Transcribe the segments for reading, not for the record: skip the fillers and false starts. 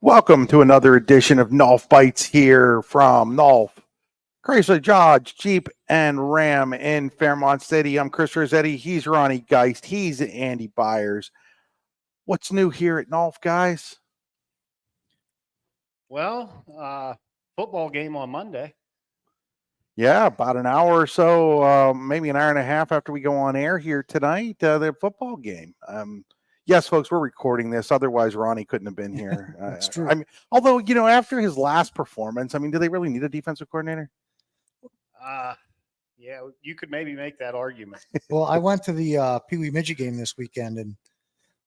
Welcome to another edition of Nolf Bites here from Nolf, Chrysler, Dodge, Jeep, and Ram in Fairmont City. I'm Chris Rossetti. He's Ronnie Geist. He's Andy Byers. What's new here at Nolf, guys? Well, football game on Monday. Yeah, about an hour or so, maybe an hour and a half after we go on air here tonight, the football game. Yes, folks, we're recording this. Otherwise, Ronnie couldn't have been here. That's true. I mean, although, after his last performance, do they really need a defensive coordinator? Yeah, you could maybe make that argument. Well, I went to the Pee Wee Midget game this weekend, and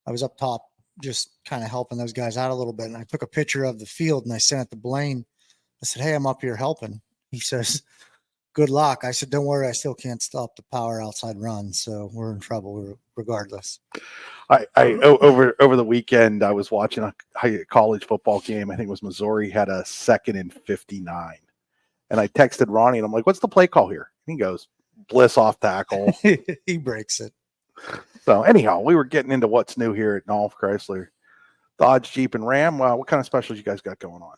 I was up top just kind of helping those guys out a little bit. And I took a picture of the field, and I sent it to Blaine. I said, "Hey, I'm up here helping." He says, "Good luck." I said, "Don't worry, I still can't stop the power outside run, so we're in trouble regardless." Over the weekend, I was watching a college football game. I think it was Missouri had a 2nd and 59. And I texted Ronnie, and I'm like, "What's the play call here?" And he goes, "Bliss off tackle." He breaks it. So anyhow, we were getting into what's new here at Nolf, Chrysler, Dodge, Jeep, and Ram. What kind of specials you guys got going on?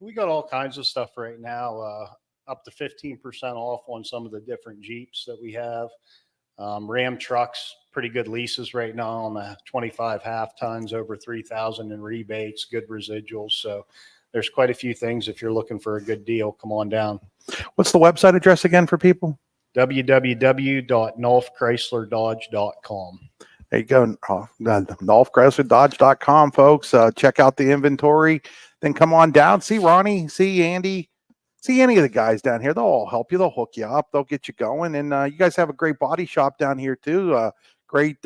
We got all kinds of stuff right now, up to 15% off on some of the different Jeeps that we have. Ram trucks, pretty good leases right now on the 25 half tons, over 3,000 in rebates, good residuals. So there's quite a few things. If you're looking for a good deal, come on down. What's the website address again for people? www.nolfchrislerdodge.com. There you go. NolfChryslerDodge.com, folks. Check out the inventory. Then come on down. See Ronnie, see Andy, see any of the guys down here. They'll all help you. They'll hook you up. They'll get you going. And you guys have a great body shop down here too. Great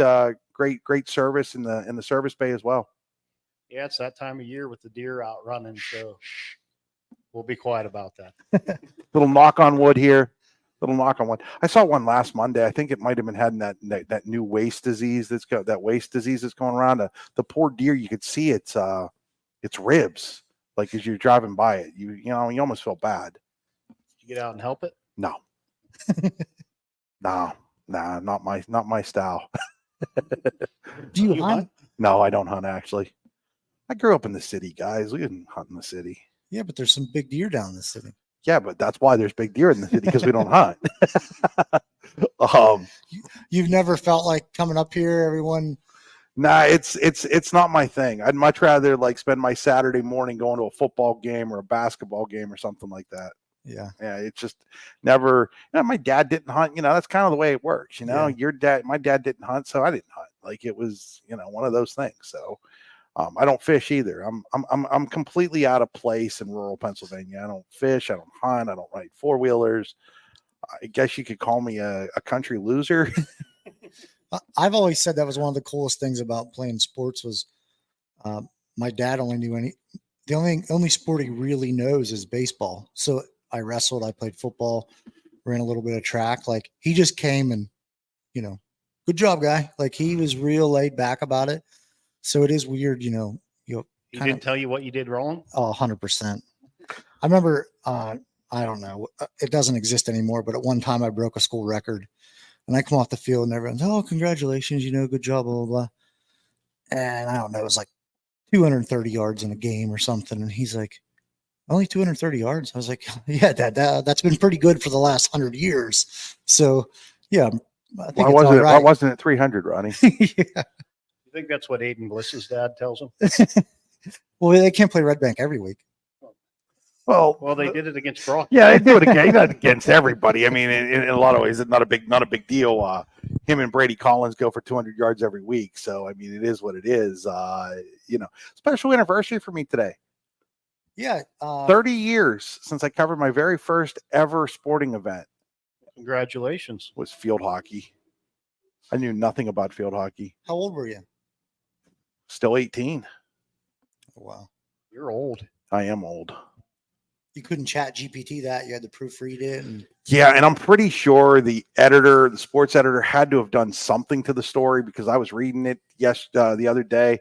service in the service bay as well. Yeah, it's that time of year with the deer out running, so we'll be quiet about that. Little knock on wood here. Little knock on wood. I saw one last Monday. I think it might have been having that new waist disease that's going around. The poor deer, you could see its ribs, like as you're driving by it. You almost feel bad. Did you get out and help it? No. Nah, not my style. Do you hunt? No, I don't hunt actually. I grew up in the city, guys. We didn't hunt in the city. Yeah, but there's some big deer down in the city. Yeah, but that's why there's big deer in the city, because we don't hunt. You've never felt like coming up here, everyone? Nah, it's not my thing. I'd much rather spend my Saturday morning going to a football game or a basketball game or something like that. Yeah. It's just never. My dad didn't hunt. That's kind of the way it works. Yeah. My dad didn't hunt, so I didn't hunt. It was one of those things. So. I don't fish either. I'm completely out of place in rural Pennsylvania. I don't fish. I don't hunt. I don't ride 4-wheelers. I guess you could call me a country loser. I've always said that was one of the coolest things about playing sports was my dad only knew the only sport he really knows is baseball. So I wrestled, I played football, ran a little bit of track. He just came and, good job, guy. He was real laid back about it. So it is weird, He didn't tell you what you did wrong? Oh, 100%. I remember, I don't know, it doesn't exist anymore, but at one time I broke a school record and I come off the field and everyone's, "Oh, congratulations, good job, blah, blah, blah." And I don't know, it was 230 yards in a game or something. And he's like, "Only 230 yards?" I was like, "Yeah, Dad, that's been pretty good for the last 100 years. So, yeah. Why wasn't it 300, Ronnie? Yeah. You think that's what Aiden Bliss's dad tells him? Well, they can't play Red Bank every week. Well, they did it against Brock. Yeah, they do it again. Not against everybody. In a lot of ways, it's not a big deal. Him and Brady Collins go for 200 yards every week. So, it is what it is. Special anniversary for me today. Yeah. 30 years since I covered my very first ever sporting event. Congratulations. Was field hockey. I knew nothing about field hockey. How old were you? Still 18. Wow. You're old. I am old. You couldn't chat GPT that. You had to proofread it. Yeah, and I'm pretty sure the sports editor had to have done something to the story because I was reading it the other day.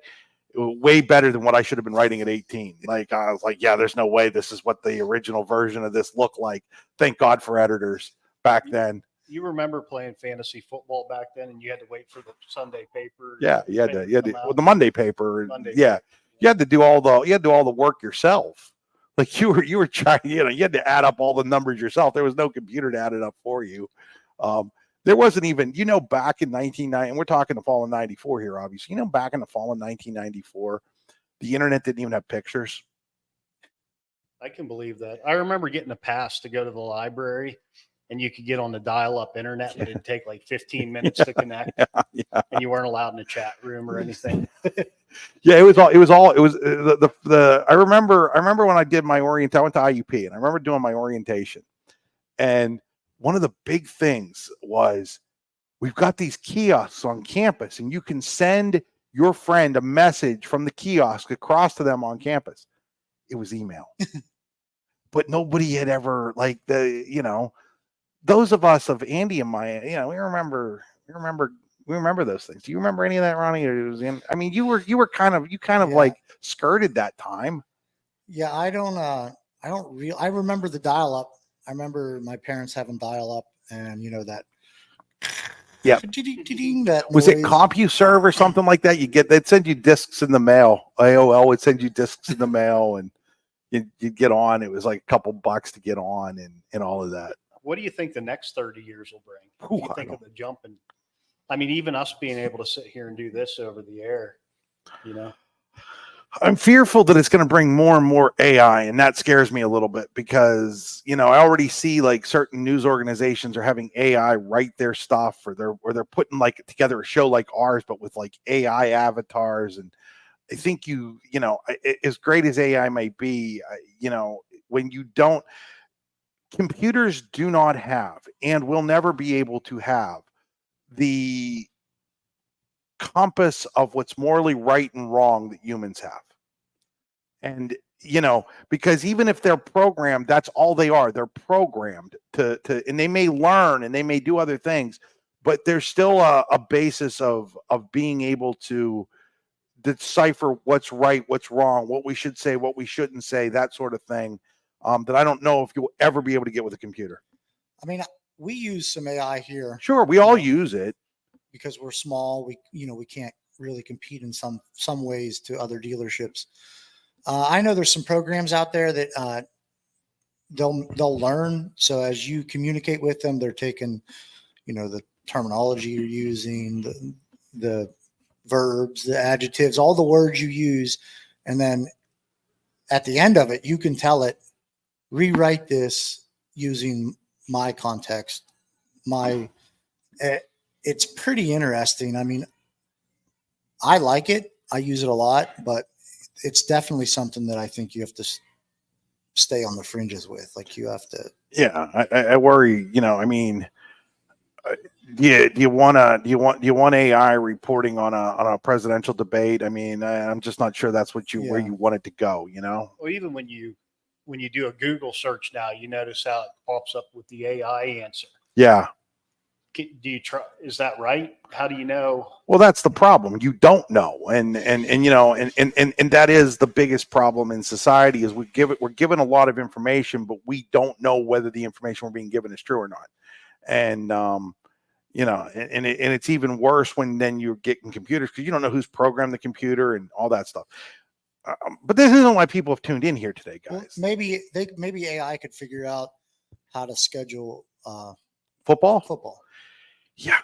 It was way better than what I should have been writing at 18. I was like, yeah, there's no way this is what the original version of this looked like. Thank God for editors back then. You remember playing fantasy football back then, and you had to wait for the Sunday paper. Yeah, you had to. Well, the Monday paper. Yeah. you had to do all the work yourself. Like you were trying, you had to add up all the numbers yourself. There was no computer to add it up for you. There wasn't even, back in 1990, and we're talking the fall of 94 here, obviously, back in the fall of 1994, the internet didn't even have pictures. I can believe that. I remember getting a pass to go to the library, and you could get on the dial-up internet, but it'd take like 15 minutes to connect, and you weren't allowed in the chat room or anything. Yeah, I remember when I did my orientation, I went to IUP, and I remember doing my orientation. And one of the big things was, we've got these kiosks on campus, and you can send your friend a message from the kiosk across to them on campus. It was email. But nobody had ever, like, those of us of Andy and my, we remember those things. Do you remember any of that, Ronnie? Or it was you kind of like skirted that time. Yeah, I remember the dial up. I remember my parents having dial up, and that. Yeah. That was it CompuServe or something like that? They'd send you discs in the mail. AOL would send you discs in the mail, and you'd get on. It was like a couple bucks to get on, and all of that. What do you think the next 30 years will bring? What do you think of the jump? And even us being able to sit here and do this over the air, I'm fearful that it's going to bring more and more AI, and that scares me a little bit because, I already see like certain news organizations are having AI write their stuff, or they're putting like together a show like ours, but with like AI avatars. And I think as great as AI may be, when you don't, computers do not have, and will never be able to have, the compass of what's morally right and wrong that humans have. And because even if they're programmed, that's all they are. They're programmed to and they may learn and they may do other things, but there's still a basis of being able to decipher what's right, what's wrong, what we should say, what we shouldn't say, that sort of thing. That I don't know if you'll ever be able to get with a computer. We use some AI here. Sure, we all use it because we're small. We can't really compete in some ways to other dealerships. I know there's some programs out there that they'll learn. So as you communicate with them, they're taking, the terminology you're using, the verbs, the adjectives, all the words you use, and then at the end of it, you can tell it, rewrite this using my context. It's pretty interesting. I like it. I use it a lot, but it's definitely something that I think you have to stay on the fringes with. Like you have to. Yeah, I worry. Do you want AI reporting on a presidential debate? I'm just not sure that's where you want it to go. Well, even when you do a Google search now, you notice how it pops up with the AI answer. Yeah. Do you try? Is that right? How do you know? Well, that's the problem. You don't know, and that is the biggest problem in society. Is we're given a lot of information, but we don't know whether the information we're being given is true or not. And and it's even worse when then you're getting computers because you don't know who's programmed the computer and all that stuff. But this isn't why people have tuned in here today, guys. Well, maybe AI could figure out how to schedule football. Yeah.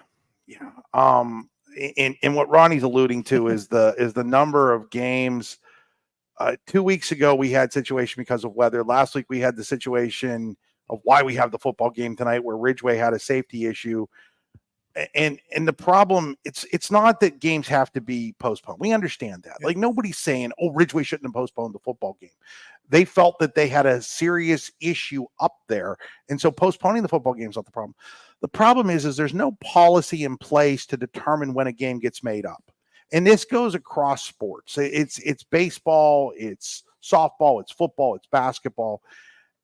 And what Ronnie's alluding to is the number of games. 2 weeks ago we had situation because of weather. Last week we had the situation of why we have the football game tonight, where Ridgeway had a safety issue. And the problem, it's not that games have to be postponed. We understand that. Like nobody's saying, Ridgeway shouldn't have postponed the football game. They felt that they had a serious issue up there. And so postponing the football game is not the problem. The problem is there's no policy in place to determine when a game gets made up. And this goes across sports. It's baseball, it's softball, it's football, it's basketball.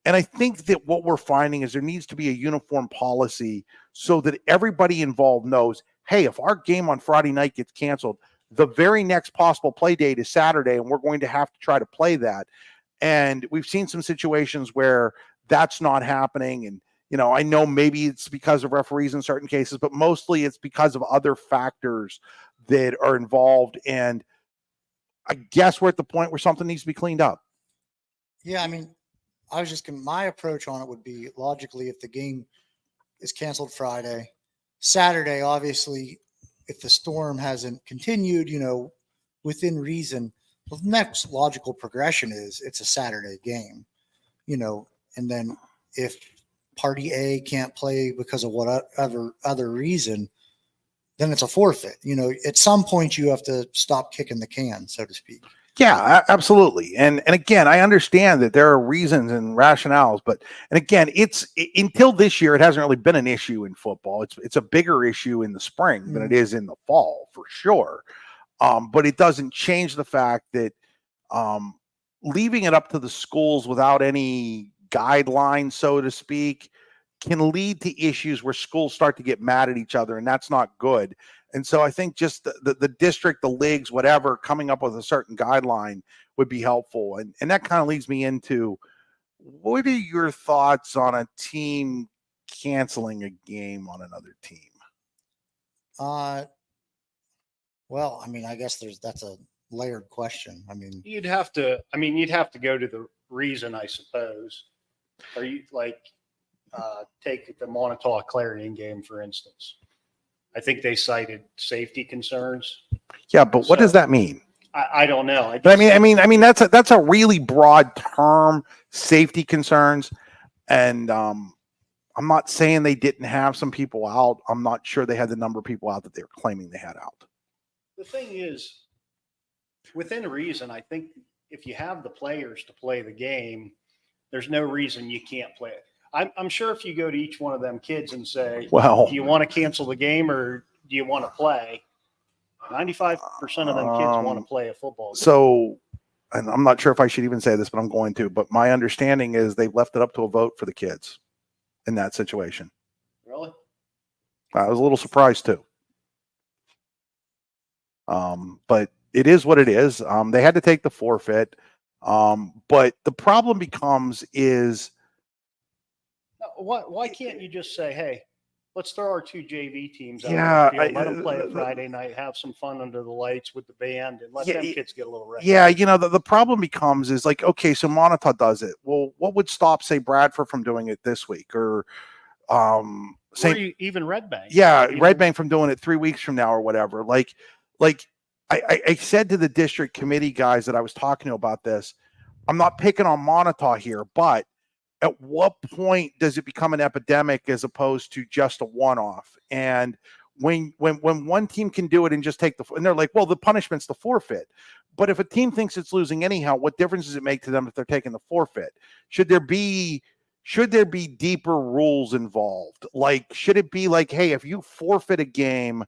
And I think that what we're finding is there needs to be a uniform policy so that everybody involved knows, hey, if our game on Friday night gets canceled, the very next possible play date is Saturday, and we're going to have to try to play that. And we've seen some situations where that's not happening. And, I know maybe it's because of referees in certain cases, but mostly it's because of other factors that are involved. And I guess we're at the point where something needs to be cleaned up. Yeah, I mean, my approach on it would be logically if the game is canceled Friday, Saturday, obviously, if the storm hasn't continued, within reason, well, the next logical progression is it's a Saturday game, and then if party A can't play because of whatever other reason, then it's a forfeit. At some point you have to stop kicking the can, so to speak. Yeah, absolutely. And again, I understand that there are reasons and rationales, but again, it's until this year, it hasn't really been an issue in football. It's a bigger issue in the spring than it is in the fall, for sure. But it doesn't change the fact that leaving it up to the schools without any guidelines, so to speak, can lead to issues where schools start to get mad at each other, and that's not good. And so I think just the district, the leagues, whatever, coming up with a certain guideline would be helpful. And that kind of leads me into, what are your thoughts on a team canceling a game on another team? Well, I mean, I guess that's a layered question. I mean, you'd have to go to the reason, I suppose. Are you take the Montauk Clarion game, for instance? I think they cited safety concerns. Yeah, but what does that mean? I don't know. But I mean that's a really broad term, safety concerns, and I'm not saying they didn't have some people out. I'm not sure they had the number of people out that they were claiming they had out. The thing is, within reason, I think if you have the players to play the game, there's no reason you can't play it. I'm sure if you go to each one of them kids and say, well, do you want to cancel the game or do you want to play? 95% of them kids want to play a football game. So, and I'm not sure if I should even say this, but I'm going to. But my understanding is they've left it up to a vote for the kids in that situation. Really? I was a little surprised too. But it is what it is. They had to take the forfeit. But the problem becomes is, why can't you just say, hey, let's throw our two JV teams out yeah, on the field, let them play a Friday night, have some fun under the lights with the band, and let them kids get a little rest. Yeah, the problem becomes is like, okay, so Montauk does it. Well, what would stop, say, Bradford from doing it this week, or even Red Bank? Yeah, Red Bank from doing it 3 weeks from now or whatever. Like I said to the district committee guys that I was talking to about this, I'm not picking on Montauk here, but at what point does it become an epidemic as opposed to just a one-off? And when one team can do it and just take and they're like, well, the punishment's the forfeit. But if a team thinks it's losing anyhow, what difference does it make to them if they're taking the forfeit? Should there be deeper rules involved? Like, should it be like, hey, if you forfeit a game,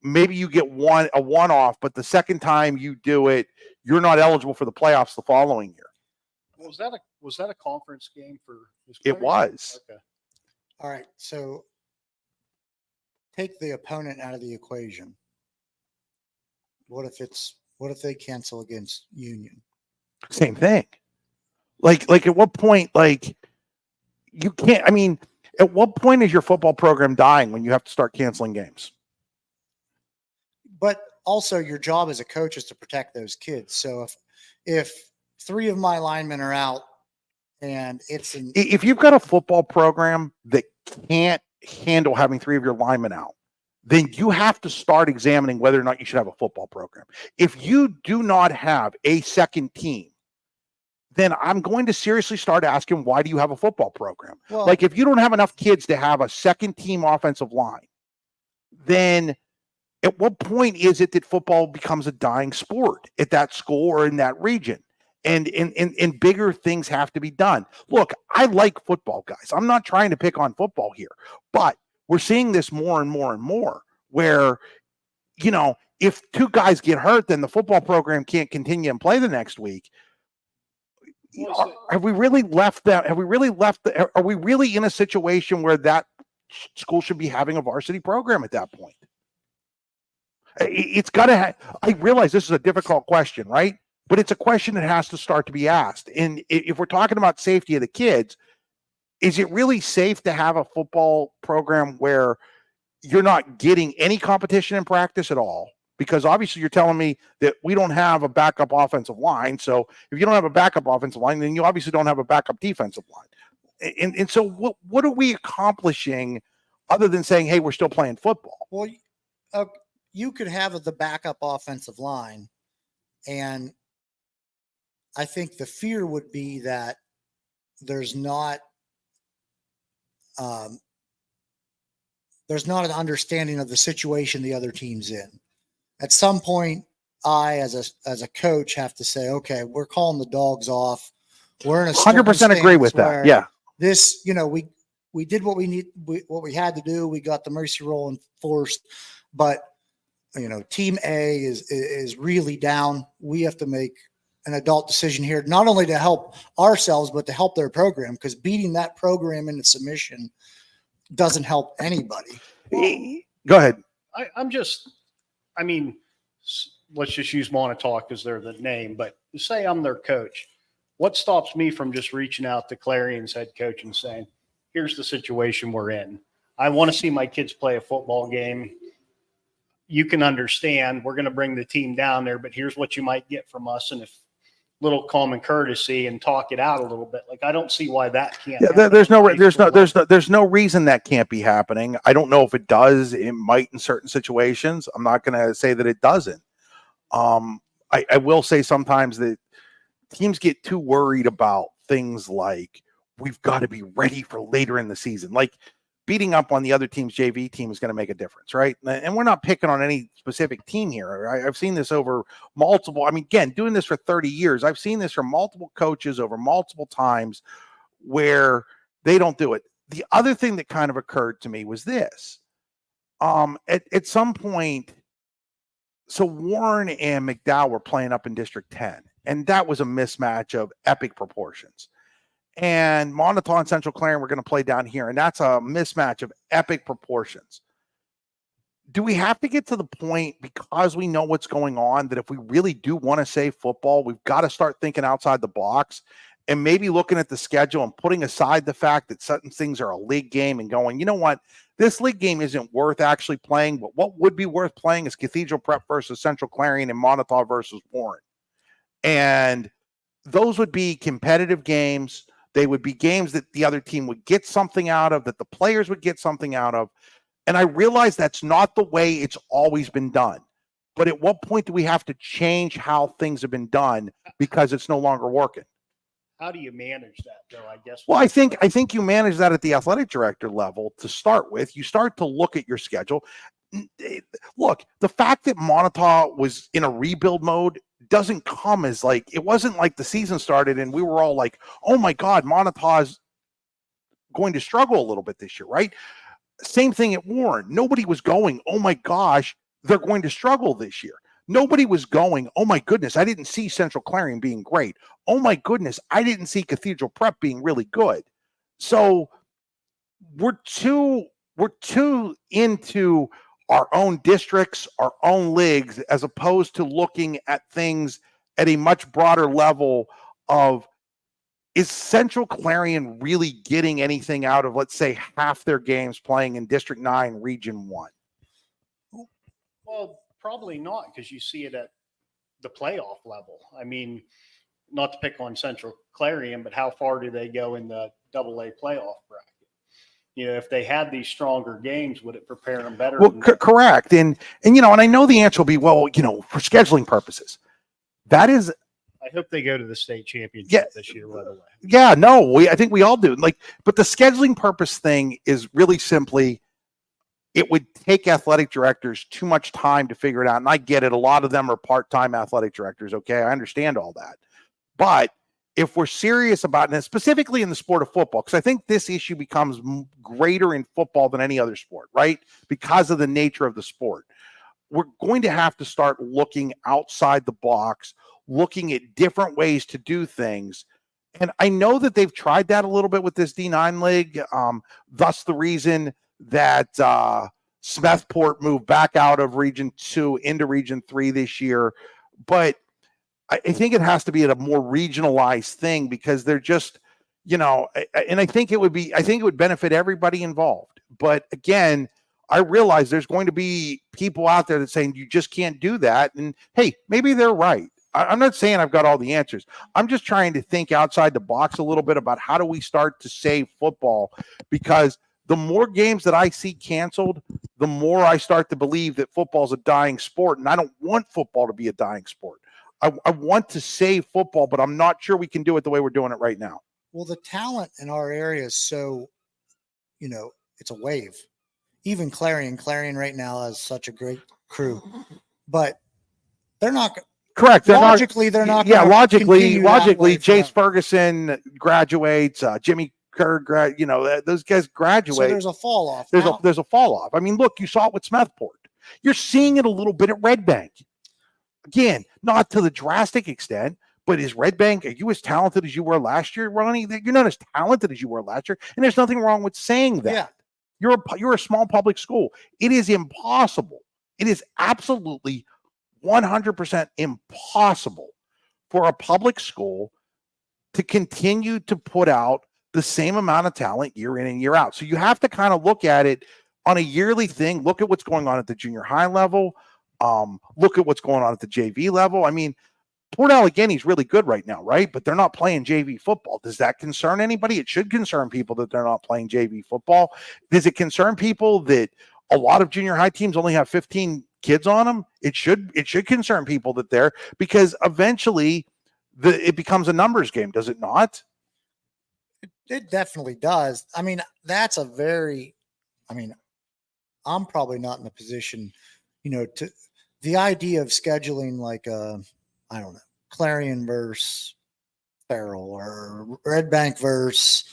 maybe you get a one-off, but the second time you do it, you're not eligible for the playoffs the following year. Was that a conference game for his players? It was. Okay. All right. So take the opponent out of the equation. What if they cancel against Union? Same thing. Like at what point, like, you can't, I mean, at what point is your football program dying when you have to start canceling games? But also your job as a coach is to protect those kids. So if 3 of my linemen are out and if you've got a football program that can't handle having 3 of your linemen out, then you have to start examining whether or not you should have a football program. If you do not have a second team, then I'm going to seriously start asking, why do you have a football program? Well, like, if you don't have enough kids to have a second team offensive line, then at what point is it that football becomes a dying sport at that school or in that region? And bigger things have to be done. Look, I like football, guys. I'm not trying to pick on football here, but we're seeing this more and more and more where, if 2 guys get hurt, then the football program can't continue and play the next week. Have we really left that? Are we really in a situation where that school should be having a varsity program at that point? It's got to I realize this is a difficult question, right? But it's a question that has to start to be asked. And if we're talking about safety of the kids, is it really safe to have a football program where you're not getting any competition in practice at all? because obviously you're telling me that we don't have a backup offensive line. So if you don't have a backup offensive line, then you obviously don't have a backup defensive line. And so what are we accomplishing other than saying, hey, we're still playing football? Well, you could have the backup offensive line, and I think the fear would be that there's not an understanding of the situation the other team's in. At some point, I, as a coach, have to say, okay, we're calling the dogs off. We're in a 100% agree with that. Yeah. This, we did what what we had to do. We got the mercy roll enforced, but team A is really down. We have to make an adult decision here, not only to help ourselves, but to help their program, because beating that program into submission doesn't help anybody. Go ahead. Let's just use Montauk because they're the name, but say I'm their coach. What stops me from just reaching out to Clarion's head coach and saying, here's the situation we're in. I want to see my kids play a football game. You can understand we're going to bring the team down there, but here's what you might get from us. And if little common courtesy and talk it out a little bit. Like, I don't see why that can't. Yeah, there's no reason that can't be happening. I don't know if it does. It might in certain situations. I'm not going to say that it doesn't. I will say sometimes that teams get too worried about things like we've got to be ready for later in the season. Like beating up on the other team's JV team is going to make a difference, right? And we're not picking on any specific team here. I've seen this over multiple. I mean, again, doing this for 30 years, I've seen this from multiple coaches over multiple times where they don't do it. The other thing that kind of occurred to me was this. At some point, so Warren and McDowell were playing up in District 10, and that was a mismatch of epic proportions. And Montauk and Central Clarion were going to play down here, and that's a mismatch of epic proportions. Do we have to get to the point, because we know what's going on, that if we really do want to save football, we've got to start thinking outside the box and maybe looking at the schedule and putting aside the fact that certain things are a league game and going, you know what, this league game isn't worth actually playing, but what would be worth playing is Cathedral Prep versus Central Clarion and Montauk versus Warren. And those would be competitive games. They would be games that the other team would get something out of, that the players would get something out of. And I realize that's not the way it's always been done. But at what point do we have to change how things have been done because it's no longer working? How do you manage that, though, I guess? Well, I think you manage that at the athletic director level to start with. You start to look at your schedule. Look, the fact that Montauk was in a rebuild mode doesn't come as like, it wasn't like the season started and we were all like, oh my God, Montauk's going to struggle a little bit this year, right? Same thing at Warren. Nobody was going, oh my gosh, they're going to struggle this year. Nobody was going, oh my goodness, I didn't see Central Clarion being great. Oh my goodness, I didn't see Cathedral Prep being really good. So we're too into our own districts, our own leagues, as opposed to looking at things at a much broader level of, is Central Clarion really getting anything out of, let's say, half their games playing in District 9, Region 1? Well, probably not, because you see it at the playoff level. I mean, not to pick on Central Clarion, but how far do they go in the AA playoff bracket? If they had these stronger games, would it prepare them better? Well, correct. And I know the answer will be, well, for scheduling purposes. That is, I hope they go to the state championship this year, by the way. Yeah, no, I think we all do. But the scheduling purpose thing is really simply, it would take athletic directors too much time to figure it out. And I get it. A lot of them are part-time athletic directors. Okay. I understand all that. But if we're serious about it, and specifically in the sport of football, because I think this issue becomes greater in football than any other sport, right? Because of the nature of the sport, we're going to have to start looking outside the box, looking at different ways to do things. And I know that they've tried that a little bit with this D9 league. Thus the reason that Smethport moved back out of Region 2 into Region 3 this year. But I think it has to be at a more regionalized thing, because they're just, and I think it would benefit everybody involved. But again, I realize there's going to be people out there that saying you just can't do that. And hey, maybe they're right. I'm not saying I've got all the answers. I'm just trying to think outside the box a little bit about how do we start to save football, because the more games that I see canceled, the more I start to believe that football is a dying sport. And I don't want football to be a dying sport. I want to save football, but I'm not sure we can do it the way we're doing it right now. Well, the talent in our area is so, it's a wave. Even Clarion right now has such a great crew, but they're not correct. They're not. Yeah, logically, Chase forever. Ferguson graduates. Jimmy Kerr, those guys graduate. So there's a fall off. There's a fall off. I mean, look, you saw it with Smethport. You're seeing it a little bit at Red Bank. Again, not to the drastic extent, but is Red Bank, are you as talented as you were last year, Ronnie? You're not as talented as you were last year, and there's nothing wrong with saying that. Yeah. You're a small public school. It is impossible. It is absolutely 100% impossible for a public school to continue to put out the same amount of talent year in and year out. So you have to kind of look at it on a yearly thing. Look at what's going on at the junior high level. Look at what's going on at the JV level. I mean, Port Allegheny's really good right now, right? But they're not playing JV football. Does that concern anybody? It should concern people that they're not playing JV football. Does it concern people that a lot of junior high teams only have 15 kids on them? It should concern people that they're, because eventually it becomes a numbers game, does it not? It definitely does. I mean, I'm probably not in a position, to the idea of scheduling like I don't know, Clarion versus Farrell or Red Bank versus,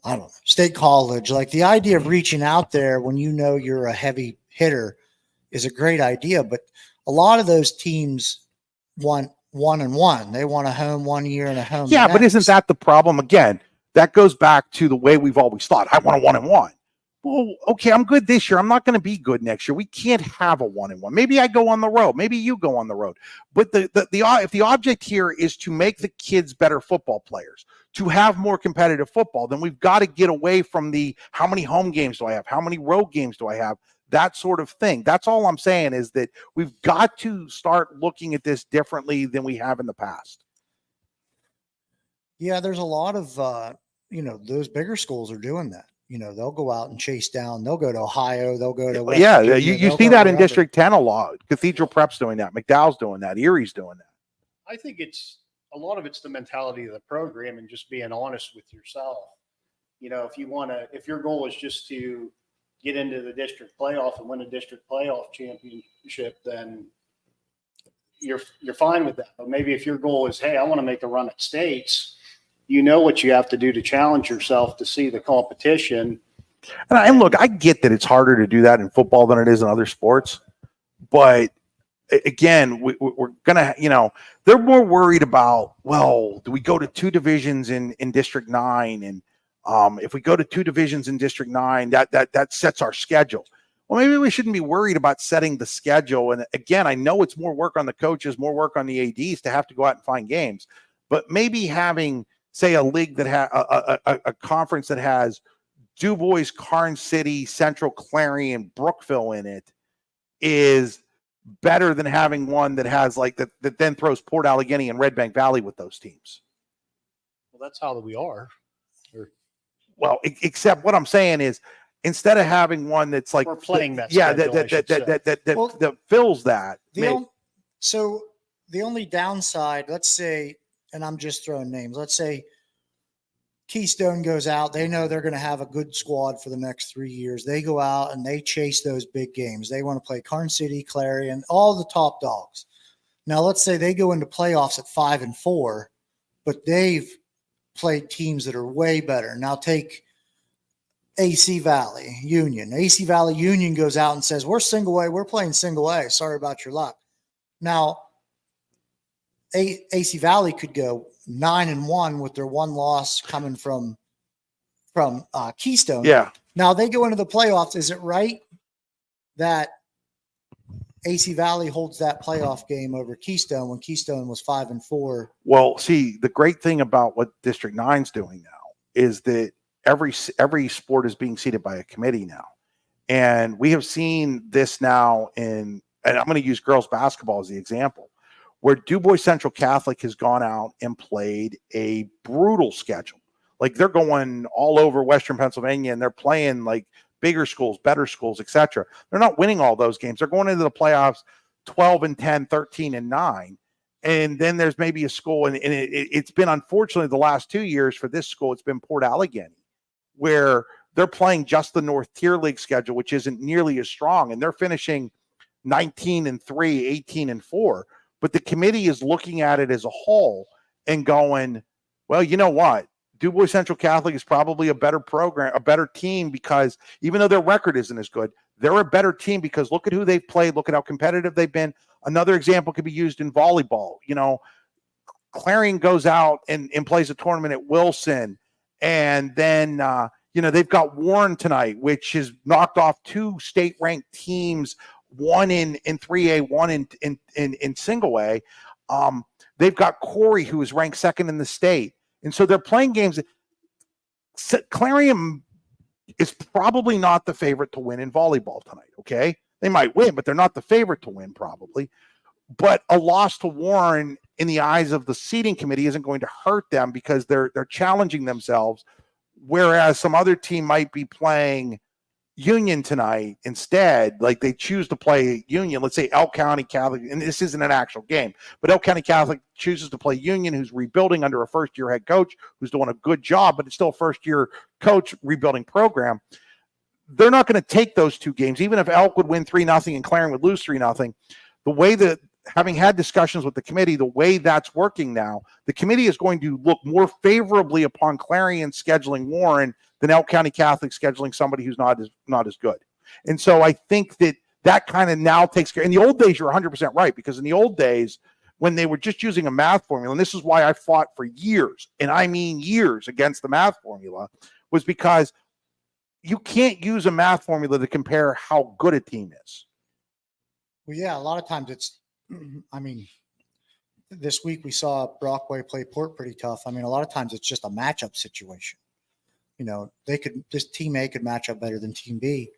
I don't know, State College. Like the idea of reaching out there when you're a heavy hitter is a great idea, but a lot of those teams want 1-1. They want a home 1 year and a home. Yeah, but isn't that the problem? Again, that goes back to the way we've always thought. I want a 1-1. Well, okay, I'm good this year. I'm not going to be good next year. We can't have a 1-1. Maybe I go on the road. Maybe you go on the road. But if the object here is to make the kids better football players, to have more competitive football, then we've got to get away from the how many home games do I have? How many road games do I have? That sort of thing. That's all I'm saying, is that we've got to start looking at this differently than we have in the past. Yeah, there's a lot of, those bigger schools are doing that. They'll go out and chase down. They'll go to Ohio. They'll go to West Virginia, you see that in District 10 a lot. Cathedral Prep's doing that. McDowell's doing that. Erie's doing that. I think a lot of it's the mentality of the program and just being honest with yourself. If your goal is just to get into the district playoff and win a district playoff championship, then you're fine with that. But maybe if your goal is, hey, I want to make a run at states, what you have to do to challenge yourself to see the competition. And look, I get that it's harder to do that in football than it is in other sports. But again, we're going to, they're more worried about, well, do we go to 2 divisions in District 9? And if we go to 2 divisions in District 9, that sets our schedule. Well, maybe we shouldn't be worried about setting the schedule. And again, I know it's more work on the coaches, more work on the ADs to have to go out and find games. But maybe having, say, a league that has a conference that has Du Bois, Karn City, Central, Clarion, Brookville in it is better than having one that has like that then throws Port Allegany and Red Bank Valley with those teams. Well, that's how we are. Well, except what I'm saying is, instead of having one that's like we're playing that, that fills that. So the only downside, let's say, and I'm just throwing names. Let's say Keystone goes out. They know they're going to have a good squad for the next 3 years. They go out and they chase those big games. They want to play Karn City, Clarion, all the top dogs. Now, let's say they go into playoffs at 5-4, but they've played teams that are way better. Now take AC Valley Union. AC Valley Union goes out and says, we're single A. We're playing single A. Sorry about your luck. Now, AC Valley could go 9-1 with their one loss coming from Keystone. Yeah. Now they go into the playoffs. Is it right that AC Valley holds that playoff game over Keystone when Keystone was 5-4? Well, see, the great thing about what District 9's doing now is that every sport is being seeded by a committee now. And we have seen this now and I'm going to use girls basketball as the example, where Du Bois Central Catholic has gone out and played a brutal schedule. Like they're going all over Western Pennsylvania and they're playing like bigger schools, better schools, etc. They're not winning all those games. They're going into the playoffs 12-10, 13-9. And then there's maybe a school, and it's been unfortunately the last 2 years for this school, it's been Port Allegheny, where they're playing just the North Tier League schedule, which isn't nearly as strong, and they're finishing 19-3, 18-4. But the committee is looking at it as a whole and going, well, you know what? Du Bois Central Catholic is probably a better program, a better team, because even though their record isn't as good, they're a better team because look at who they've played. Look at how competitive they've been. Another example could be used in volleyball. You know, Clarion goes out and plays a tournament at Wilson. And then, they've got Warren tonight, which has knocked off 2 state-ranked teams, one in 3A, one in single A. They've got Corey, who is ranked second in the state. And so they're playing games. Clarion is probably not the favorite to win in volleyball tonight, okay? They might win, but they're not the favorite to win probably. But a loss to Warren in the eyes of the seating committee isn't going to hurt them because they're challenging themselves, whereas some other team might be playing Union tonight instead. Like they choose to play Union. Let's say Elk County Catholic, and this isn't an actual game, but Elk County Catholic chooses to play Union, who's rebuilding under a first-year head coach who's doing a good job, but it's still a first-year coach rebuilding program. They're not going to take those 2 games, even if Elk would win 3-0 and Clarion would lose 3-0. The way that, having had discussions with the committee, the way that's working now, the committee is going to look more favorably upon Clarion scheduling Warren than Elk County Catholic scheduling somebody who's not as good. And so I think that kind of now takes care. In the old days, you're 100% right, because in the old days, when they were just using a math formula, and this is why I fought for years, and I mean years, against the math formula, was because you can't use a math formula to compare how good a team is. Well, yeah, a lot of times it's, I mean, this week we saw Brockway play Port pretty tough. I mean, a lot of times it's just a matchup situation. This team A could match up better than team B.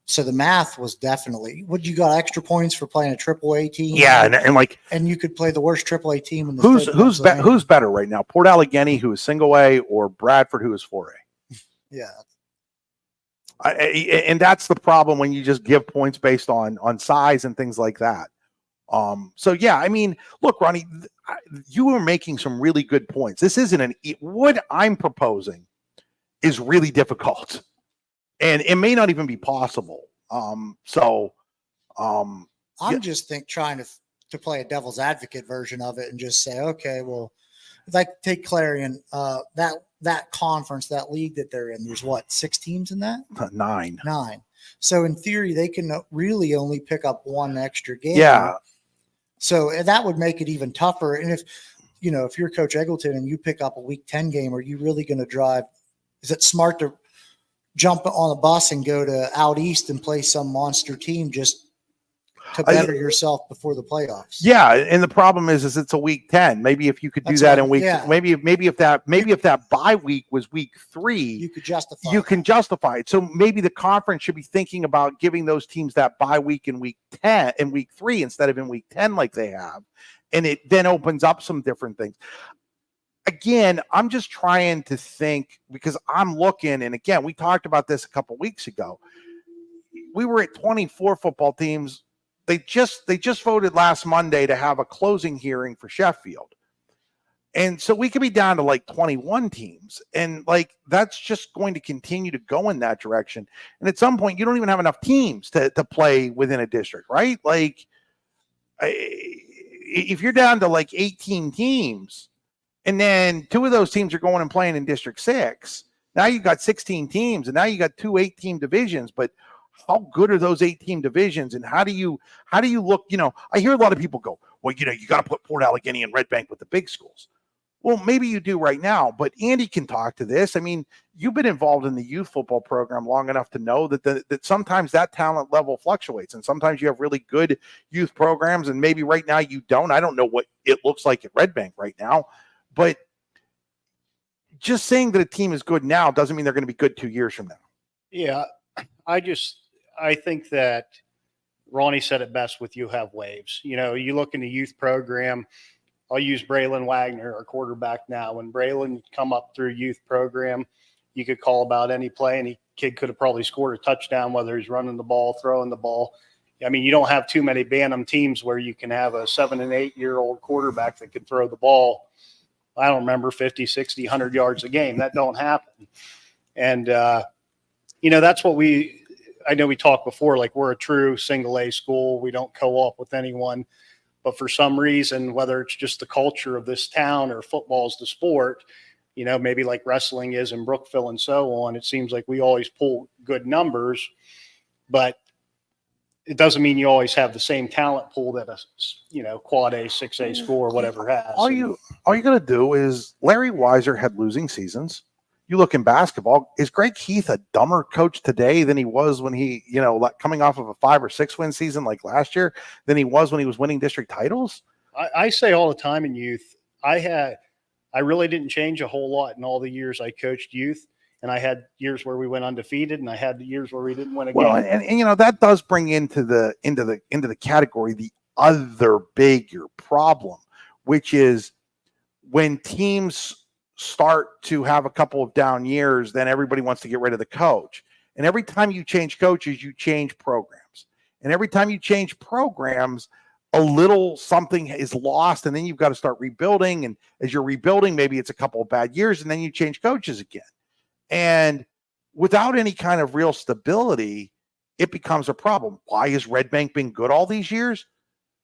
So the math was definitely, you got extra points for playing a AAA team? Yeah, and you could play the worst AAA team in the who's better right now? Port Allegheny, who is single A, or Bradford, who is 4A? Yeah. And that's the problem when you just give points based on size and things like that. So yeah, I mean, look, Ronnie, you were making some really good points. This isn't what I'm proposing is really difficult, and it may not even be possible. I'm just trying to play a devil's advocate version of it and just say, okay, well, if I take Clarion, that conference, that league that they're in, there's 6 teams in that? 9. So in theory, they can really only pick up 1 extra game. Yeah. So that would make it even tougher. And if you're Coach Eggleton and you pick up a week 10 game, are you really going to drive? Is it smart to jump on a bus and go to out east and play some monster team just to better yourself before the playoffs? Yeah, and the problem is it's a week 10. Maybe if you could do that in week, maybe if that bye week was week 3, you could justify. You can justify it. So maybe the conference should be thinking about giving those teams that bye week in week 10 and week 3 instead of in week 10 like they have, and it then opens up some different things. Again, I'm just trying to think, because I'm looking, and again, we talked about this a couple weeks ago. We were at 24 football teams. They just voted last Monday to have a closing hearing for Sheffield. And so we could be down to 21 teams. And that's just going to continue to go in that direction. And at some point, you don't even have enough teams to play within a district, right? If you're down to 18 teams, and then 2 of those teams are going and playing in District 6, now you've got 16 teams, and now you got 2 8-team divisions. But how good are those 8-team divisions, and how do you look? I hear a lot of people go, well, you got to put Port Allegheny and Red Bank with the big schools. Well, maybe you do right now, but Andy can talk to this. I mean, you've been involved in the youth football program long enough to know that sometimes that talent level fluctuates, and sometimes you have really good youth programs, and maybe right now you don't. I don't know what it looks like at Red Bank right now, but just saying that a team is good now doesn't mean they're going to be good 2 years from now. Yeah. I think that Ronnie said it best with you have waves. You know, you look in the youth program. I'll use Braylon Wagner, our quarterback now. When Braylon come up through youth program, you could call about any play, and kid could have probably scored a touchdown, whether he's running the ball, throwing the ball. I mean, you don't have too many Bantam teams where you can have a 7 and 8 year old quarterback that can throw the ball. I don't remember 50, 60, 100 yards a game. That don't happen. And, you know, that's what I know we talked before, like we're a true single A school. We don't co-op with anyone. But for some reason, whether it's just the culture of this town or football's the sport, you know, maybe like wrestling is in Brookville and so on, it seems like we always pull good numbers, but it doesn't mean you always have the same talent pool that a, you know, quad A, 6A school or whatever has. All you got to do is Larry Weiser had losing seasons. You look in basketball, is Greg Heath a dumber coach today than he was when he, you know, like coming off of a 5 or 6 win season like last year than he was when he was winning district titles? I say all the time in youth, I really didn't change a whole lot in all the years I coached youth. And I had years where we went undefeated, and I had years where we didn't win a game. Well, and you know, that does bring into the category the other bigger problem, which is when teams start to have a couple of down years, then everybody wants to get rid of the coach. And every time you change coaches, you change programs. And every time you change programs, a little something is lost, and then you've got to start rebuilding. And as you're rebuilding, maybe it's a couple of bad years, and then you change coaches again. And without any kind of real stability, it becomes a problem. Why has Red Bank been good all these years?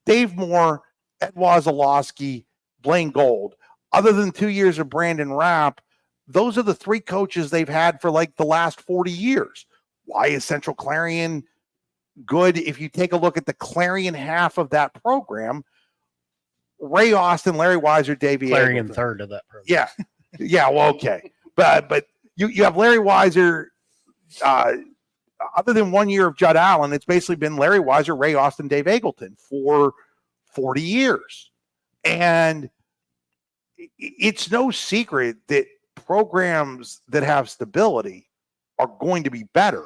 Dave Moore, Ed Wazalowski, Blaine Gold. Other than 2 years of Brandon Rapp, those are the 3 coaches they've had for like the last 40 years. Why is Central Clarion good? If you take a look at the Clarion half of that program, Ray Austin, Larry Weiser, Davey Clarion Eggleton. third of that program. Yeah. Yeah. Well, okay. But you have Larry Weiser, other than 1 year of Judd Allen, it's basically been Larry Weiser, Ray Austin, Dave Eggleton for 40 years. And it's no secret that programs that have stability are going to be better.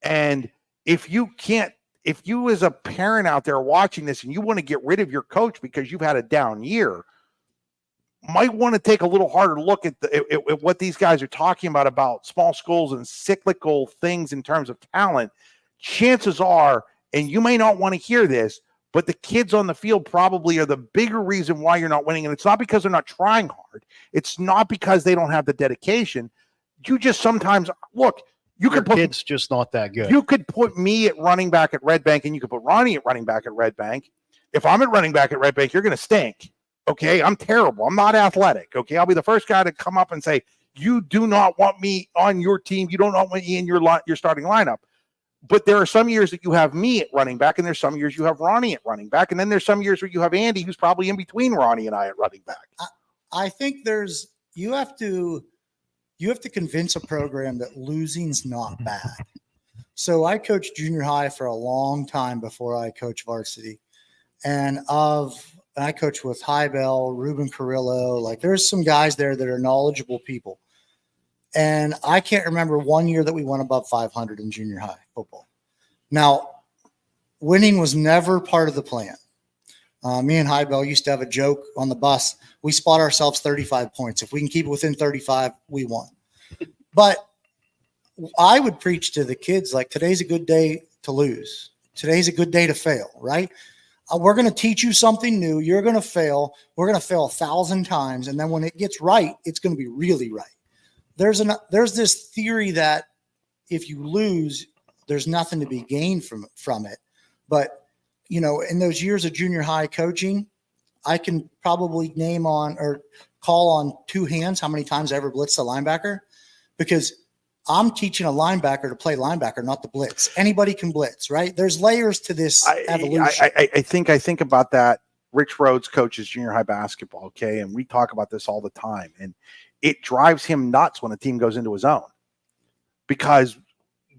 And if you as a parent out there watching this and you want to get rid of your coach because you've had a down year, might want to take a little harder look at what these guys are talking about small schools and cyclical things in terms of talent. Chances are, and you may not want to hear this, but the kids on the field probably are the bigger reason why you're not winning. And it's not because they're not trying hard. It's not because they don't have the dedication. You just sometimes look. You could put kids just not that good. You could put me at running back at Red Bank, and you could put Ronnie at running back at Red Bank. If I'm at running back at Red Bank, you're going to stink. Okay, I'm terrible. I'm not athletic. Okay, I'll be the first guy to come up and say, you do not want me on your team. You don't want me in your starting lineup. But there are some years that you have me at running back, and there's some years you have Ronnie at running back, and then there's some years where you have Andy, who's probably in between Ronnie and I at running back. I think you have to convince a program that losing's not bad. So I coached junior high for a long time before I coached varsity, and I coached with Hybel, Ruben Carrillo. Like there's some guys there that are knowledgeable people. And I can't remember 1 year that we went above 500 in junior high football. Now, winning was never part of the plan. Me and Hybel used to have a joke on the bus. We spot ourselves 35 points. If we can keep it within 35, we won. But I would preach to the kids like today's a good day to lose. Today's a good day to fail, right? We're going to teach you something new. You're going to fail. We're going to fail 1,000 times. And then when it gets right, it's going to be really right. There's this theory that if you lose, there's nothing to be gained from it. But, you know, in those years of junior high coaching, I can probably name on or call on 2 hands how many times I ever blitzed a linebacker, because I'm teaching a linebacker to play linebacker, not the blitz. Anybody can blitz, right? There's layers to this evolution. I think about that. Rich Rhodes coaches junior high basketball, okay? And we talk about this all the time. And it drives him nuts when a team goes into a zone because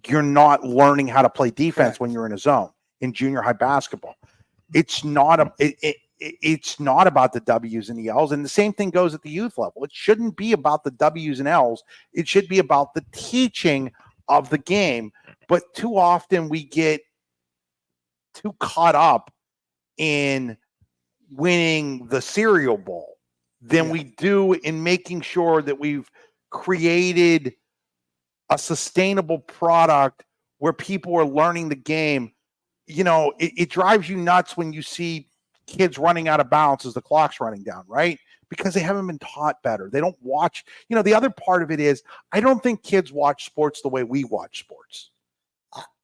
you're not learning how to play defense when you're in a zone in junior high basketball. It's not about the W's and the L's. And the same thing goes at the youth level. It shouldn't be about the W's and L's. It should be about the teaching of the game. But too often we get too caught up in winning the cereal bowl than we do in making sure that we've created a sustainable product where people are learning the game. You know, it drives you nuts when you see kids running out of bounds as the clock's running down, right? Because they haven't been taught better. They don't watch. You know, the other part of it is I don't think kids watch sports the way we watch sports.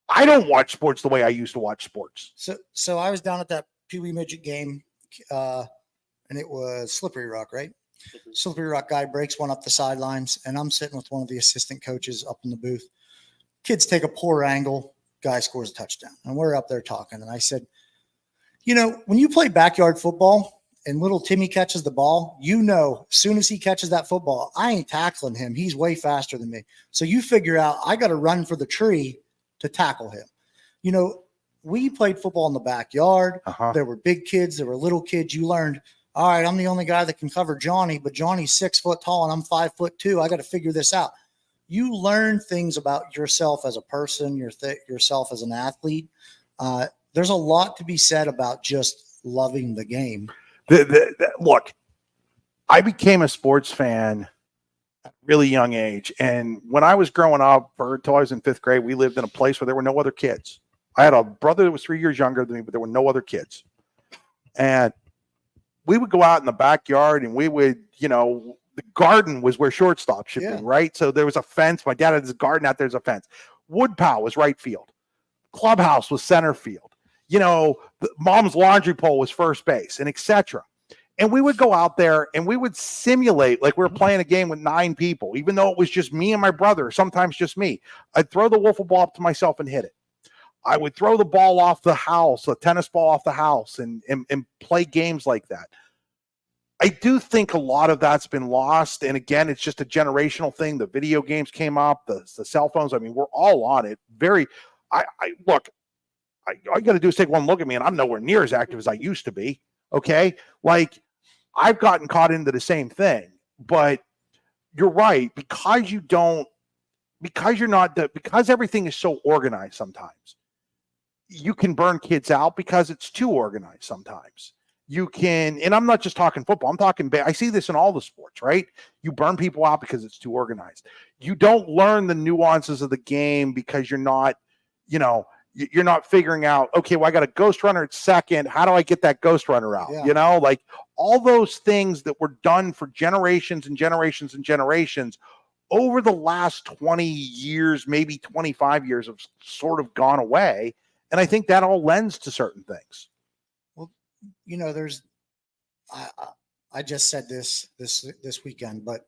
I don't watch sports the way I used to watch sports. So I was down at that Pee Wee midget game, and it was Slippery Rock, right? Slippery Rock guy breaks one up the sidelines, and I'm sitting with one of the assistant coaches up in the booth. Kids take a poor angle, guy scores a touchdown, and we're up there talking. And I said, you know, when you play backyard football and little Timmy catches the ball, you know, as soon as he catches that football, I ain't tackling him. He's way faster than me. So you figure out I got to run for the tree to tackle him. You know, we played football in the backyard. There were big kids. There were little kids. You learned, all right, I'm the only guy that can cover Johnny, but Johnny's 6 foot tall and I'm 5'2". I got to figure this out. You learn things about yourself as a person, yourself as an athlete. There's a lot to be said about just loving the game. Look, I became a sports fan at a really young age. And when I was growing up, until I was in 5th grade, we lived in a place where there were no other kids. I had a brother that was 3 years younger than me, but there were no other kids. And we would go out in the backyard and we would, you know, the garden was where shortstop should be, right? So there was a fence. My dad had his garden out there's a fence. Woodpow was right field. Clubhouse was center field. You know, mom's laundry pole was first base, and etc. And we would go out there and we would simulate like we were playing a game with 9 people, even though it was just me and my brother, sometimes just me. I'd throw the wiffle ball up to myself and hit it. I would throw the ball off the house, a tennis ball off the house, and play games like that. I do think a lot of that's been lost. And again, it's just a generational thing. The video games came up, the cell phones. I mean, we're all on it. Look, all you got to do is take one look at me, and I'm nowhere near as active as I used to be. Okay. Like I've gotten caught into the same thing, but you're right. Because everything is so organized sometimes, you can burn kids out because it's too organized sometimes. You can, and I'm not just talking football, I'm talking, I see this in all the sports, right? You burn people out because it's too organized. You don't learn the nuances of the game because you're not, you know, you're not figuring out, okay, well, I got a ghost runner at second. How do I get that ghost runner out? Yeah. You know, like all those things that were done for generations and generations and generations over the last 20 years, maybe 25 years have sort of gone away. And I think that all lends to certain things. Well, you know, I just said this weekend, but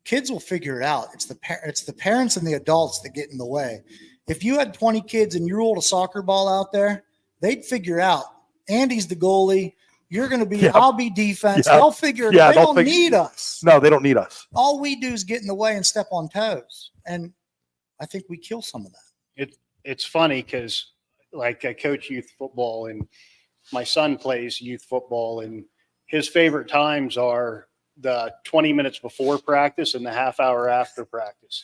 kids will figure it out. It's the parents and the adults that get in the way. If you had 20 kids and you rolled a soccer ball out there, they'd figure out Andy's the goalie. You're going to be, I'll be defense. They'll figure it out. They don't need us. No, they don't need us. All we do is get in the way and step on toes. And I think we kill some of that. It's funny because like I coach youth football and my son plays youth football and his favorite times are the 20 minutes before practice and the half hour after practice.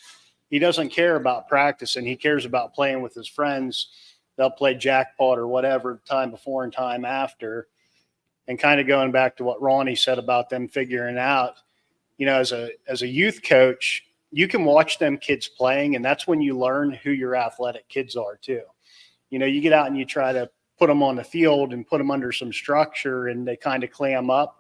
He doesn't care about practice and he cares about playing with his friends. They'll play jackpot or whatever time before and time after. And kind of going back to what Ronnie said about them figuring out, you know, as a youth coach, you can watch them kids playing and that's when you learn who your athletic kids are too. You know, you get out and you try to put them on the field and put them under some structure and they kind of clam up.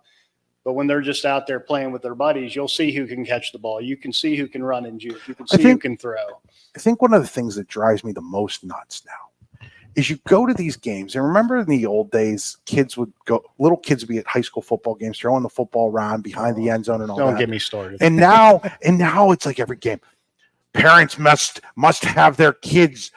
But when they're just out there playing with their buddies, you'll see who can catch the ball. You can see who can run and juke. You can see who can throw. I think one of the things that drives me the most nuts now is you go to these games. And remember in the old days, little kids would be at high school football games, throwing the football around behind the end zone and all that. Don't get me started. And now it's like every game. Parents must have their kids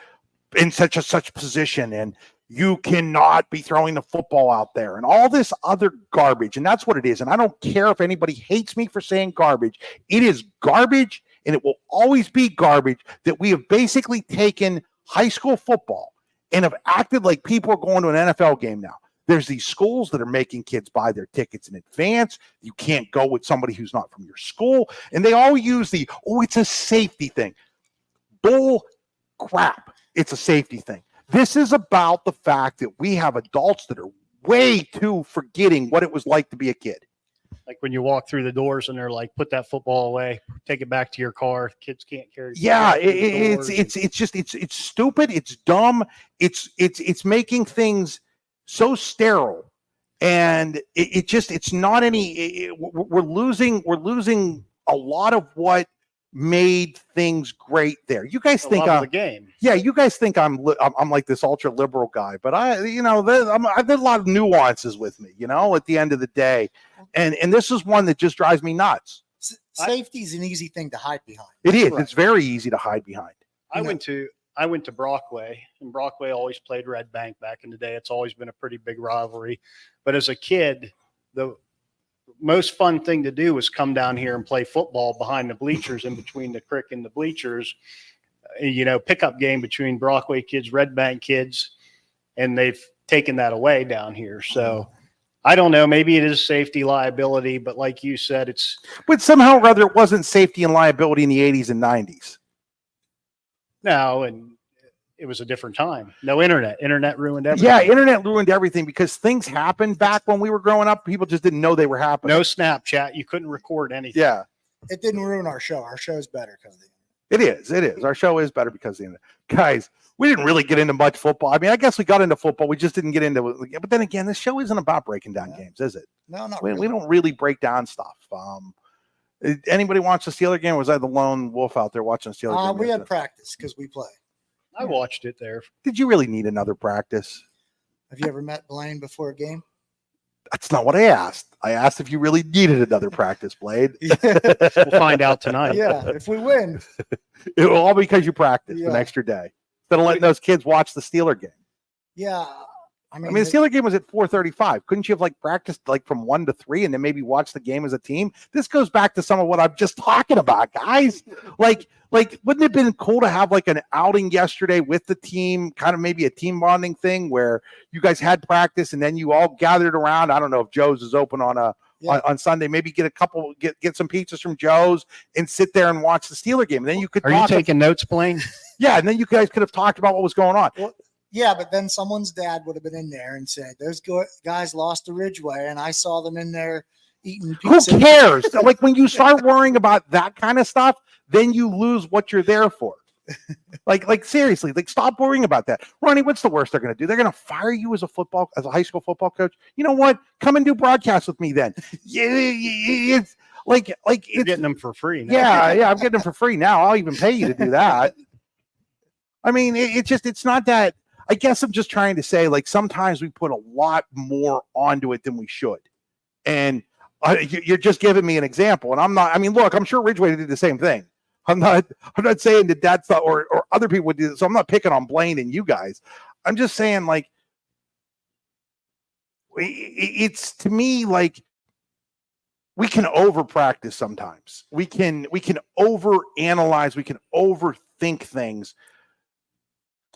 in such position, and you cannot be throwing the football out there and all this other garbage. And that's what it is. And I don't care if anybody hates me for saying garbage. It is garbage, and it will always be garbage that we have basically taken high school football and have acted like people are going to an NFL game now. There's these schools that are making kids buy their tickets in advance. You can't go with somebody who's not from your school. And they all use it's a safety thing. Bull crap. it's a safety thing. This is about the fact that we have adults that are way too forgetting what it was like to be a kid. Like when you walk through the doors and they're like, put that football away, take it back to your car. Kids can't carry. Yeah, it's just it's stupid. It's dumb. It's making things so sterile, and it's not any. We're losing a lot of what made things great there. You guys think the game? Yeah, you guys think I'm like this ultra liberal guy, but there's a lot of nuances with me. At the end of the day, and this is one that just drives me nuts. Safety is an easy thing to hide behind. It is. Right. It's very easy to hide behind. I went to Brockway, and Brockway always played Red Bank back in the day. It's always been a pretty big rivalry. But as a kid, the most fun thing to do was come down here and play football behind the bleachers, in between the crick and the bleachers. Pickup game between Brockway kids, Red Bank kids, and they've taken that away down here. So I don't know. Maybe it is safety liability, but like you said, but somehow or other it wasn't safety and liability in the 80s and 90s. No, and it was a different time. No internet. Internet ruined everything. Yeah, internet ruined everything because things happened back when we were growing up. People just didn't know they were happening. No Snapchat. You couldn't record anything. Yeah. It didn't ruin our show. Our show's better because of the internet. It is. Our show is better because of the internet. Guys, we didn't really get into much football. I mean, I guess we got into football. We just didn't get into it. But then again, this show isn't about breaking down games, is it? No, not we, really. We don't really break down stuff. Anybody watch the Steeler game? Or was I the lone wolf out there watching the Steeler game? We had practice because we play. I watched it there. Did you really need another practice? Have you ever met Blaine before a game? That's not what I asked. I asked if you really needed another practice, Blade. We'll find out tonight. Yeah, if we win. It will all because you practiced an extra day. Instead of letting those kids watch the Steeler game. Yeah. I mean, the Steeler game was at 4:35. Couldn't you have practiced from 1 to 3 and then maybe watch the game as a team? This goes back to some of what I'm just talking about, guys. Like, wouldn't it have been cool to have an outing yesterday with the team, kind of maybe a team bonding thing where you guys had practice and then you all gathered around? I don't know if Joe's is open on Sunday. Maybe get some pizzas from Joe's and sit there and watch the Steeler game. And then you could. Are you taking notes, Blaine? Yeah, and then you guys could have talked about what was going on. Well, yeah, but then someone's dad would have been in there and said, "Those guys lost to Ridgeway, and I saw them in there eating pizza." Who cares? When you start worrying about that kind of stuff, then you lose what you're there for. Seriously, stop worrying about that. Ronnie, what's the worst they're going to do? They're going to fire you as a high school football coach. You know what? Come and do broadcasts with me then. It's you're getting them for free now. Yeah, I'm getting them for free now. I'll even pay you to do that. I mean, it's not that. I guess I'm just trying to say, sometimes we put a lot more onto it than we should. And you're just giving me an example. And I'm not, I mean, look, I'm sure Ridgeway did the same thing. I'm not saying that that's or other people would do this. So I'm not picking on Blaine and you guys. I'm just saying, it's to me, we can over practice sometimes. We can over analyze. We can overthink things.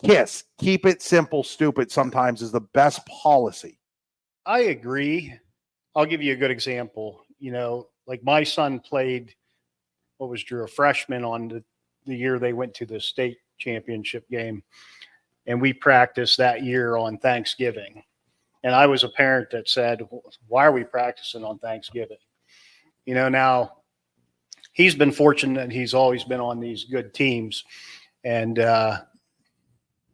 Yes, keep it simple, stupid sometimes is the best policy. I agree. I'll give you a good example. My son played, a freshman on the year they went to the state championship game. And we practiced that year on Thanksgiving. And I was a parent that said, why are we practicing on Thanksgiving? Now he's been fortunate. He's always been on these good teams. And,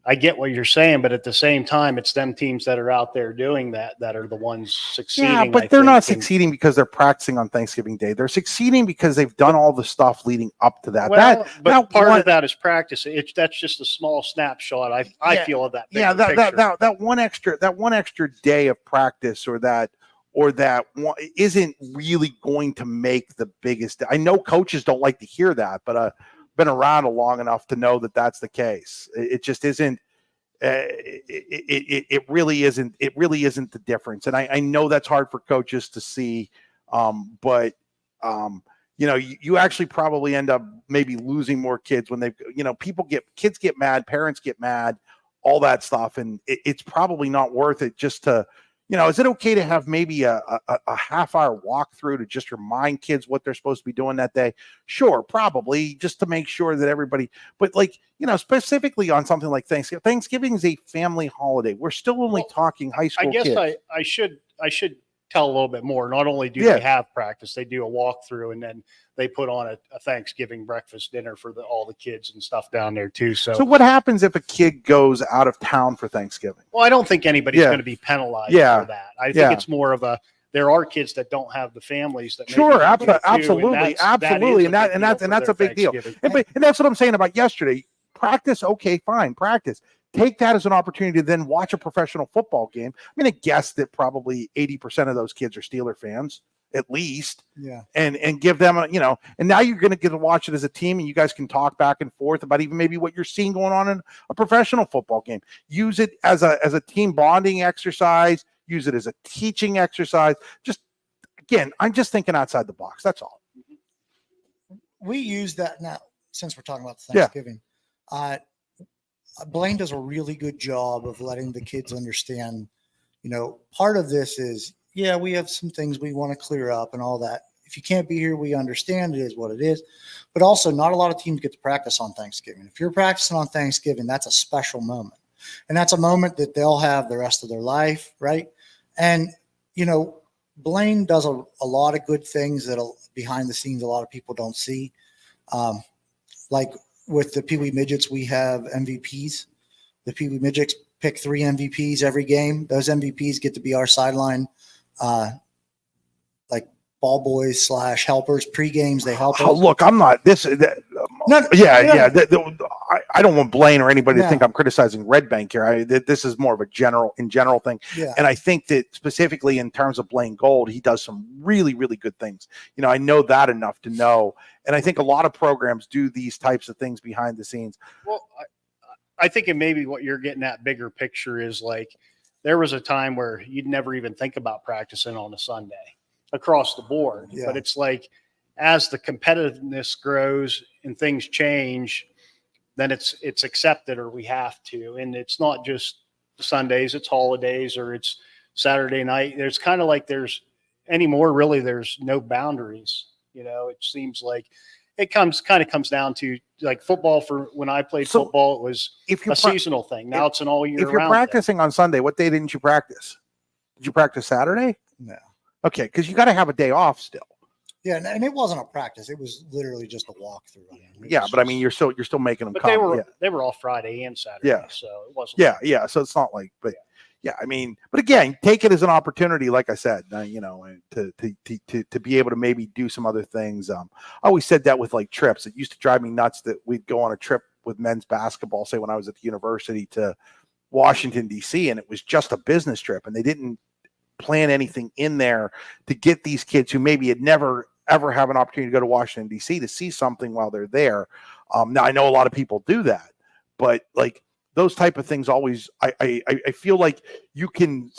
I get what you're saying, but at the same time, it's them teams that are out there doing that are the ones succeeding. Yeah, but they're not succeeding because they're practicing on Thanksgiving Day. They're succeeding because they've done all the stuff leading up to that. But part of that is practice. That's just a small snapshot. I feel of that. Yeah, that one extra day of practice or that one isn't really going to make the biggest. I know coaches don't like to hear that, but been around long enough to know that that's the case. It just isn't. It really isn't. It really isn't the difference. And I know that's hard for coaches to see, but you actually probably end up maybe losing more kids when kids get mad, parents get mad, all that stuff, and it's probably not worth it just to is it okay to have maybe a half-hour walkthrough to just remind kids what they're supposed to be doing that day? Sure, probably, just to make sure that everybody, but specifically on something like Thanksgiving. Thanksgiving is a family holiday. We're still only talking high school I guess kids. I should tell a little bit more. Not only do they have practice, they do a walkthrough, and then they put on a Thanksgiving breakfast dinner for all the kids and stuff down there too. So what happens if a kid goes out of town for Thanksgiving? Well, I don't think anybody's going to be penalized for that. I think it's more of there are kids that don't have the families that absolutely, and that's a big deal. And that's what I'm saying about yesterday. Practice, okay, fine, practice. Take that as an opportunity to then watch a professional football game. I'm going to guess that probably 80% of those kids are Steeler fans, at least. Yeah. And give them and now you're going to get to watch it as a team, and you guys can talk back and forth about even maybe what you're seeing going on in a professional football game. Use it as a team bonding exercise. Use it as a teaching exercise. Just, again, I'm just thinking outside the box. That's all. We use that now, since we're talking about Thanksgiving. Blaine does a really good job of letting the kids understand, part of this is, we have some things we want to clear up and all that. If you can't be here, we understand it is what it is. But also, not a lot of teams get to practice on Thanksgiving. If you're practicing on Thanksgiving, that's a special moment. And that's a moment that they'll have the rest of their life, right? And, Blaine does a lot of good things that behind the scenes a lot of people don't see. Like with the Pee Wee Midgets, we have MVPs. The Pee Wee Midgets pick 3 MVPs every game. Those MVPs get to be our sideline, like ball boys / helpers. Pre-games, they help us. Look, I'm not this. I don't want Blaine or anybody to think I'm criticizing Red Bank here. This is more of a general thing. Yeah. And I think that specifically in terms of Blaine Gold, he does some really, really good things. I know that enough to know. And I think a lot of programs do these types of things behind the scenes. Well, I think it maybe what you're getting at bigger picture is like there was a time where you'd never even think about practicing on a Sunday across the board. Yeah. But it's like as the competitiveness grows and things change, then it's accepted or we have to. And it's not just Sundays, it's holidays or it's Saturday night. There's kind of like there's no boundaries. It seems like it comes down to like football. For when I played football, it was a seasonal thing. Now it's an all year round. If you're practicing on Sunday, what day didn't you practice? Did you practice Saturday? No. Okay, because you got to have a day off still. Yeah, and it wasn't a practice; it was literally just a walkthrough. But I mean, you're still making them. But come. they were all Friday and Saturday. Yeah. So it wasn't. Yeah. So it's not like, but I mean, but again, take it as an opportunity, like I said, to be able to maybe do some other things. I always said that with like trips. It used to drive me nuts that we'd go on a trip with men's basketball, say when I was at the university, to Washington, D.C., and it was just a business trip, and they didn't plan anything in there to get these kids who maybe had never ever have an opportunity to go to Washington, D.C. to see something while they're there. Now I know a lot of people do that, but like those type of things always, I feel like you can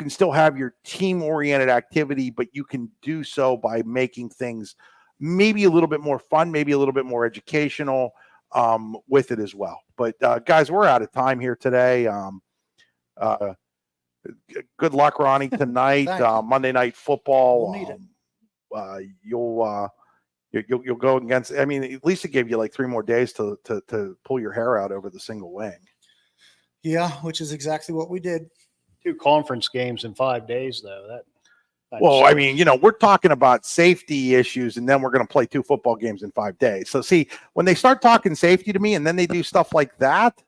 still have your team oriented activity, but you can do so by making things maybe a little bit more fun, maybe a little bit more educational with it as well. But guys, we're out of time here today. Good luck, Ronnie, tonight. Monday Night Football. We'll need it. You'll go against. I mean, at least it gave you like 3 more days to pull your hair out over the single wing. Yeah, which is exactly what we did. 2 conference games in 5 days, though. Well, I mean, we're talking about safety issues, and then we're going to play 2 football games in 5 days. So, see, when they start talking safety to me, and then they do stuff like that.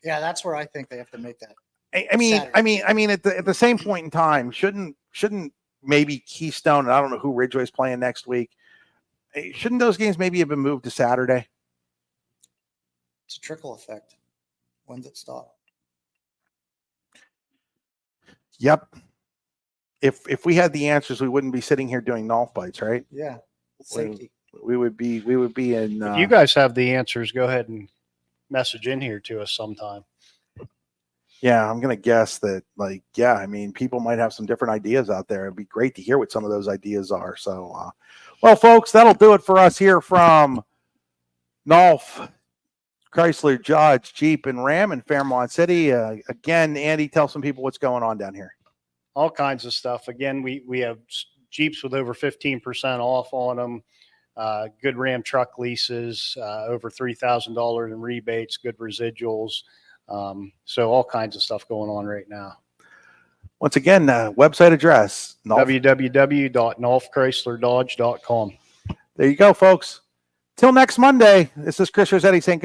Yeah, that's where I think they have to make that. I mean, at the same point in time, shouldn't maybe Keystone, and I don't know who Ridgeway's playing next week. Shouldn't those games maybe have been moved to Saturday? It's a trickle effect. When's it stop? Yep. If we had the answers, we wouldn't be sitting here doing Nolf Bites, right? Yeah. Safety. We would be in. If you guys have the answers, go ahead and message in here to us sometime. Yeah, I'm going to guess that, I mean, people might have some different ideas out there. It'd be great to hear what some of those ideas are. So, well, folks, that'll do it for us here from Nolf Chrysler, Dodge, Jeep, and Ram in Fairmont City. Again, Andy, tell some people what's going on down here. All kinds of stuff. Again, we have Jeeps with over 15% off on them. Good Ram truck leases, over $3,000 in rebates, good residuals. So all kinds of stuff going on right now. Once again, website address, www.nolfchrislerdodge.com. There you go, folks. Till next Monday, this is Chris Rossetti saying good.